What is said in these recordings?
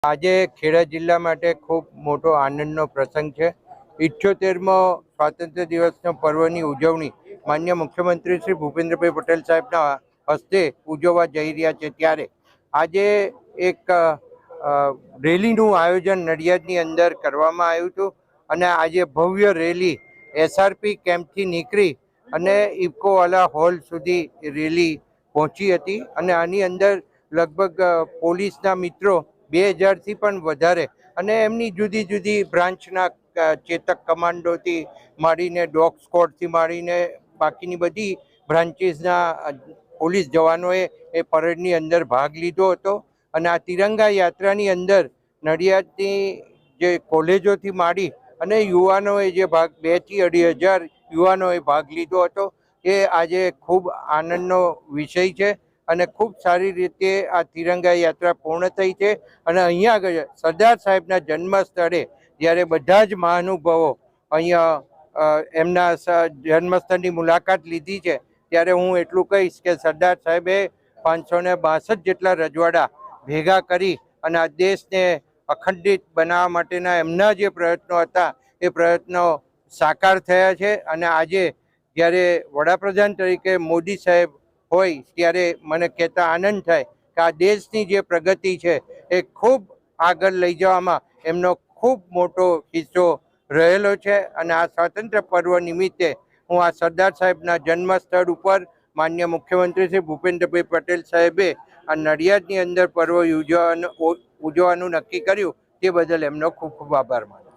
આજે ખેડા જિલ્લા માટે ખૂબ મોટો આનંદનો પ્રસંગ છે। 78મો સ્વાતંત્ર્ય દિવસનો પર્વની ઉજવણી માન્ય મુખ્યમંત્રી શ્રી ભૂપેન્દ્રભાઈ પટેલ સાહેબના હસ્તે ઉજવવા જઈ રહ્યા છે। ત્યારે આજે એક રેલીનું આયોજન નડિયાદની અંદર કરવામાં આવ્યું હતું અને આજે ભવ્ય રેલી એસઆરપી કેમ્પથી નીકળી અને ઇફકોવાલા હોલ સુધી રેલી પહોંચી હતી અને આની અંદર લગભગ પોલીસના મિત્રો 2000થી પણ વધારે અને એમની જુદી જુદી બ્રાન્ચના ચેતક કમાન્ડોથી માંડીને ડોગ સ્ક્વોડથી માંડીને બાકીની બધી બ્રાન્ચીસના પોલીસ જવાનોએ એ પરેડની અંદર ભાગ લીધો હતો અને આ તિરંગા યાત્રાની અંદર નડિયાદની જે કોલેજોથી માંડી અને યુવાનોએ જે ભાગ 2 થી 2.5 યુવાનોએ ભાગ લીધો હતો એ આજે ખૂબ આનંદનો વિષય છે અને ખૂબ સારી રીતે આ તિરંગા યાત્રા પૂર્ણ થઈ છે। અને અહીંયા આગળ સરદાર સાહેબના જન્મ સ્થળે જ્યારે બધા જ મહાનુભાવો અહીંયા એમના જન્મસ્થળની મુલાકાત લીધી છે ત્યારે હું એટલું કહીશ કે સરદાર સાહેબે 562 જેટલા રજવાડા ભેગા કરી અને આ દેશને અખંડિત બનાવવા માટેના એમના જે પ્રયત્નો હતા એ પ્રયત્નો સાકાર થયા છે। અને આજે જ્યારે વડાપ્રધાન તરીકે મોદી સાહેબ હોય ત્યારે મને કહેતા આનંદ થાય કે આ દેશની જે પ્રગતિ છે એ ખૂબ આગળ લઈ જવામાં એમનો ખૂબ મોટો હિસ્સો રહેલો છે। અને આ સ્વાતંત્ર્ય પર્વ નિમિત્તે હું આ સરદાર સાહેબના જન્મ સ્થળ ઉપર માન્ય મુખ્યમંત્રી શ્રી ભૂપેન્દ્રભાઈ પટેલ સાહેબે આ નડિયાદની અંદર પર્વ ઉજવવાનું નક્કી કર્યું તે બદલ એમનો ખૂબ ખૂબ આભાર માનું।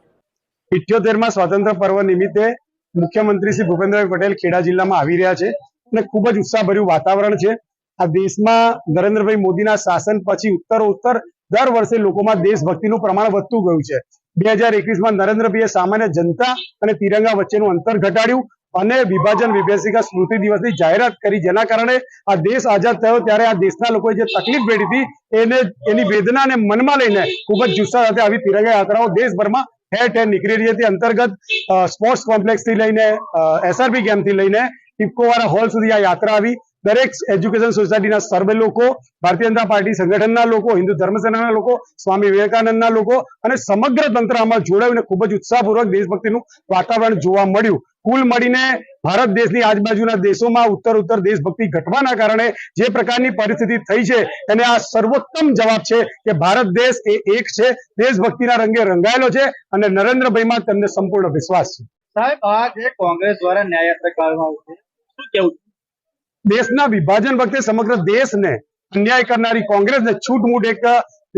78મા સ્વાતંત્ર્ય પર્વ નિમિત્તે મુખ્યમંત્રી શ્રી ભૂપેન્દ્રભાઈ પટેલ ખેડા જિલ્લામાં આવી રહ્યા છે અને ખૂબ જ ઉત્સાહભર્યું વાતાવરણ છે। આ દેશમાં નરેન્દ્રભાઈ મોદીના શાસન પછી ઉત્તરોત્તર દર વર્ષે લોકોમાં દેશભક્તિનું પ્રમાણ વધતું ગયું છે। 2021માં નરેન્દ્રભાઈએ સામાન્ય જનતા અને તિરંગા વચ્ચેનું અંતર ઘટાડ્યું અને વિભાજન વિભેદિકા સ્મૃતિ દિવસની જાહેરાત કરી, જેના કારણે આ દેશ આઝાદ થયો ત્યારે આ દેશના લોકોએ જે તકલીફ વેઠી હતી એની વેદનાને મનમાં લઈને ખૂબ જ જુસ્સા સાથે આવી તિરંગા યાત્રાઓ દેશભરમાં ઠેર ઠેર નીકળી રહી હતી। અંતર્ગત સ્પોર્ટ્સ કોમ્પ્લેક્સથી લઈને એસઆરપી કેમ્પથી લઈને ઇફકોવાળા હોલ સુધી આ યાત્રા આવી। દરેક એજ્યુકેશન સોસાયટીના સર્વે લોકો, ભારતીય જનતા પાર્ટી સંગઠનના લોકો, હિન્દુ ધર્મસેનાના લોકો, સ્વામી વિવેકાનંદના લોકો અને સમગ્ર તંત્ર આમાં જોડાઈને ખૂબ જ ઉત્સાહપૂર્વક દેશભક્તિનું વાતાવરણ જોવા મળ્યું। કુલ મળીને ભારત દેશની આજુબાજુના દેશોમાં ઉત્તર દેશભક્તિ ઘટવાના કારણે જે પ્રકારની પરિસ્થિતિ થઈ છે એને આ સર્વોત્તમ જવાબ છે કે ભારત દેશ એ એક છે, દેશભક્તિના રંગે રંગાયેલો છે અને નરેન્દ્રભાઈમાં તેમને સંપૂર્ણ વિશ્વાસ છે। સાહેબ, આ જે કોંગ્રેસ દ્વારા ન્યાય યાત્રા કાઢવામાં આવી છે, શું કેવું? દેશના વિભાજન વખતે સમગ્ર દેશને અન્યાય કરનારી કોંગ્રેસને છૂટમૂટ એક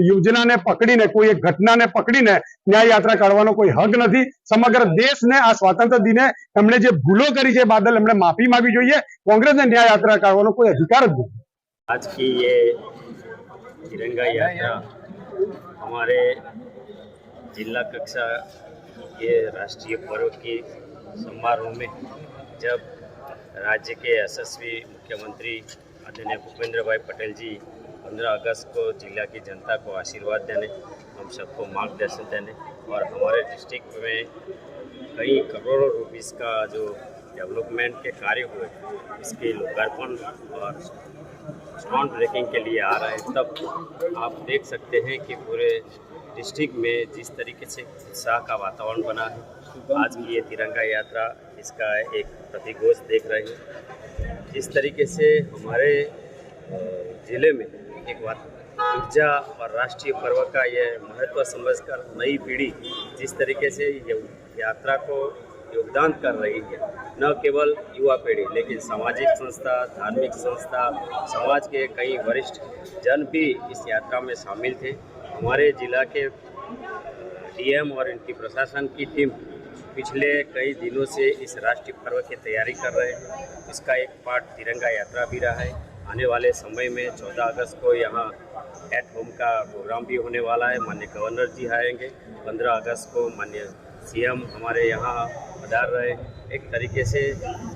યોજનાને પકડીને, કોઈ એક ઘટનાને પકડીને ન્યાય યાત્રા કાઢવાનો કોઈ હક નથી। સમગ્ર દેશને આ સ્વાતંત્ર્ય દિને એમણે જે ભૂલો કરી છે બાદલ એમણે માફી માંગવી જોઈએ। કોંગ્રેસને ન્યાય યાત્રા કાઢવાનો કોઈ અધિકાર જ નથી। आज की ये तिरंगा यात्रा हमारे जिला कक्षा के राष्ट्रीय पर्व के समारोह में जब राज्य के यशस्वी मुख्यमंत्री आदरणीय भूपेंद्र भाई पटेल जी 15 अगस्त को जिला की जनता को आशीर्वाद देने, हम सबको मार्गदर्शन देने और हमारे डिस्ट्रिक्ट में कई करोड़ों रुपीस का जो डेवलपमेंट के कार्य हुए इसके लोकार्पण और स्टोन ब्रेकिंग के लिए आ रहे हैं, तब आप देख सकते हैं कि पूरे डिस्ट्रिक्ट में जिस तरीके से उत्साह का वातावरण बना है। आज की ये तिरंगा यात्रा इसका एक प्रतिघोष देख रहे हैं। जिस तरीके से हमारे ज़िले में एक ऊर्जा और राष्ट्रीय पर्व का ये महत्व समझकर नई पीढ़ी जिस तरीके से यात्रा को योगदान कर रही है, न केवल युवा पीढ़ी लेकिन सामाजिक संस्था, धार्मिक संस्था, समाज के कई वरिष्ठ जन भी इस यात्रा में शामिल थे। हमारे जिला के डीएम और इनकी प्रशासन की टीम पिछले कई दिनों से इस राष्ट्रीय पर्व की तैयारी कर रहे हैं। इसका एक पार्ट तिरंगा यात्रा भी रहा है। आने वाले समय में 14 अगस्त को यहाँ एट होम का प्रोग्राम भी होने वाला है। माननीय गवर्नर जी आएंगे। 15 अगस्त को माननीय सीएम हमारे यहाँ पधार रहे। एक तरीके से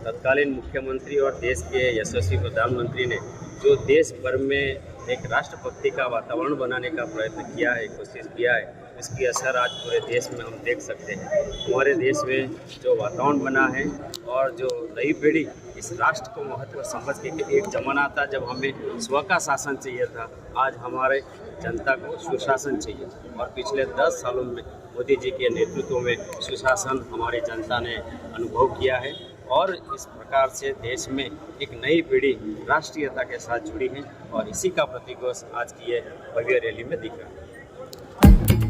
तत्कालीन मुख्यमंत्री और देश के यशस्वी प्रधानमंत्री ने जो देश भर में एक राष्ट्रभक्ति का वातावरण बनाने का प्रयत्न किया है, कोशिश किया है, इसकी असर आज पूरे देश में हम देख सकते हैं। हमारे देश में जो वातावरण बना है और जो नई पीढ़ी इस राष्ट्र को महत्व समझ के कि एक जमाना था जब हमें स्व का शासन चाहिए था, आज हमारे जनता को सुशासन चाहिए। और पिछले 10 सालों में मोदी जी के नेतृत्व में सुशासन हमारी जनता ने अनुभव किया है और इस प्रकार से देश में एक नई पीढ़ी राष्ट्रीयता के साथ जुड़ी है और इसी का प्रतीक आज की ये भव्य रैली में दिख रहा है।